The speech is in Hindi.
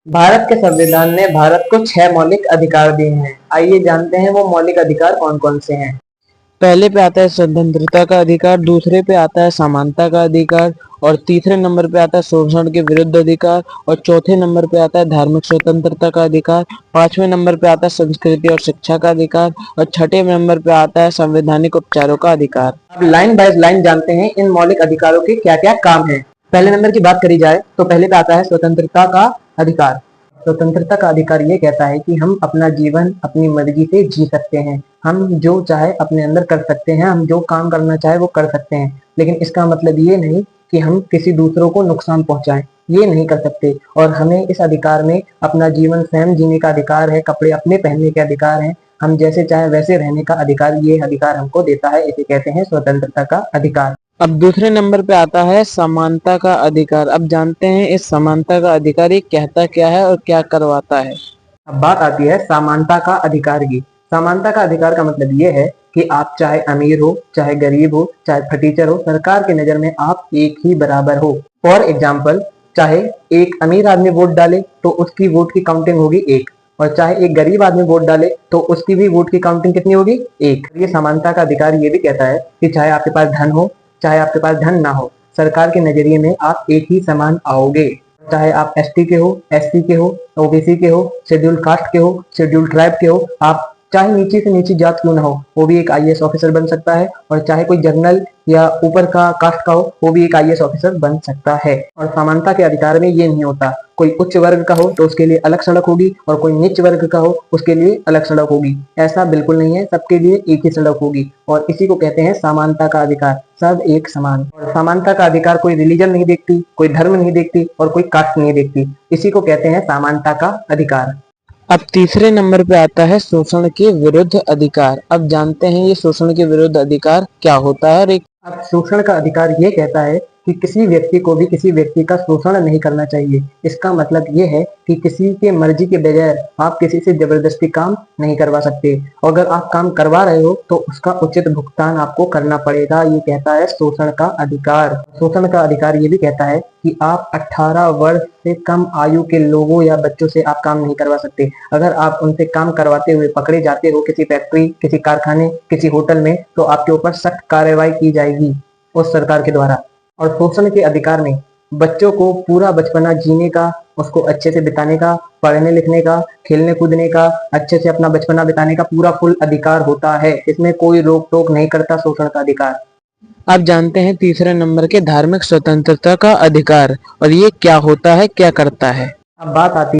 भारत के संविधान ने भारत को 6 मौलिक अधिकार दिए हैं। आइए जानते हैं वो मौलिक अधिकार कौन कौन से हैं। पहले पे आता है स्वतंत्रता का अधिकार, दूसरे पे आता है समानता का अधिकार और तीसरे नंबर पे आता है शोषण के विरुद्ध अधिकार और चौथे नंबर पे आता है धार्मिक स्वतंत्रता का अधिकार। पांचवें नंबर पे आता है संस्कृति और शिक्षा का अधिकार और छठे नंबर पे आता है संवैधानिक उपचारों का अधिकार। अब लाइन बाय लाइन जानते हैं इन मौलिक अधिकारों के क्या क्या काम हैं। पहले नंबर की बात करी जाए तो पहले पे आता है स्वतंत्रता का अधिकार। स्वतंत्रता का अधिकार ये कहता है कि हम अपना जीवन अपनी मर्जी से जी सकते हैं। हम जो चाहे अपने अंदर कर सकते हैं, हम जो काम करना चाहे वो कर सकते हैं। लेकिन इसका मतलब ये नहीं कि हम किसी दूसरों को नुकसान पहुंचाएं, ये नहीं कर सकते। और हमें इस अधिकार में अपना जीवन स्वयं जीने का अधिकार है, कपड़े अपने पहनने के अधिकार है, हम जैसे चाहे वैसे रहने का अधिकार ये अधिकार हमको देता है। इसे कहते हैं स्वतंत्रता का अधिकार। अब दूसरे नंबर पे आता है समानता का अधिकार। अब जानते हैं इस समानता का अधिकार ये कहता क्या है और क्या करवाता है। अब बात आती है समानता का अधिकार की। समानता का अधिकार का मतलब ये है कि आप चाहे अमीर हो, चाहे गरीब हो, चाहे फटीचर हो, सरकार की नजर में आप एक ही बराबर हो। फॉर एग्जाम्पल, चाहे एक अमीर आदमी वोट डाले तो उसकी वोट की काउंटिंग होगी एक, और चाहे एक गरीब आदमी वोट डाले तो उसकी भी वोट की काउंटिंग कितनी होगी, एक। ये समानता का अधिकार ये भी कहता है कि चाहे आपके पास धन हो, चाहे आपके पास धन ना हो, सरकार के नजरिए में आप एक ही समान आओगे। चाहे आप एसटी के हो, एससी के हो, ओबीसी के हो, शेड्यूल कास्ट के हो, शेड्यूल ट्राइब के हो, आप चाहे नीचे से नीची जात क्यों ना हो, वो भी एक आईएएस ऑफिसर बन सकता है। और चाहे कोई जनरल या ऊपर का कास्ट का हो, वो भी एक आईएएस ऑफिसर बन सकता है। और समानता के अधिकार में ये नहीं होता कोई उच्च वर्ग का हो तो उसके लिए अलग सड़क होगी और कोई नीच वर्ग का हो उसके लिए अलग सड़क होगी। ऐसा बिल्कुल नहीं है, सबके लिए एक ही सड़क होगी। और इसी को कहते हैं समानता का अधिकार, सब एक समान। और समानता का अधिकार कोई रिलीजन नहीं देखती, कोई धर्म नहीं देखती और कोई कास्ट नहीं देखती। इसी को कहते हैं समानता का अधिकार। अब तीसरे नंबर पे आता है शोषण के विरुद्ध अधिकार। अब जानते हैं ये शोषण के विरुद्ध अधिकार क्या होता है और एक। अब शोषण का अधिकार ये कहता है कि किसी व्यक्ति को भी किसी व्यक्ति का शोषण नहीं करना चाहिए। इसका मतलब ये है कि किसी के मर्जी के बगैर आप किसी से जबरदस्ती काम नहीं करवा सकते। अगर आप काम करवा रहे हो तो उसका उचित भुगतान आपको करना पड़ेगा। ये कहता है शोषण का अधिकार। शोषण का अधिकार ये भी कहता है कि आप 18 वर्ष से कम आयु के लोगों या बच्चों से आप काम नहीं करवा सकते। अगर आप उनसे काम करवाते हुए पकड़े जाते हो किसी फैक्ट्री, किसी कारखाने, किसी होटल में, तो आपके ऊपर सख्त कार्रवाई की जाएगी उस सरकार के द्वारा। और शोषण के अधिकार में बच्चों को पूरा बचपना जीने का, उसको अच्छे से बिताने का, पढ़ने लिखने का, खेलने कूदने का, अच्छे से अपना बचपना बिताने का पूरा फुल अधिकार होता है। इसमें कोई रोक टोक नहीं करता शोषण का अधिकार। अब जानते हैं तीसरे नंबर के धार्मिक स्वतंत्रता का अधिकार और ये क्या होता है, क्या करता है। अब बात आती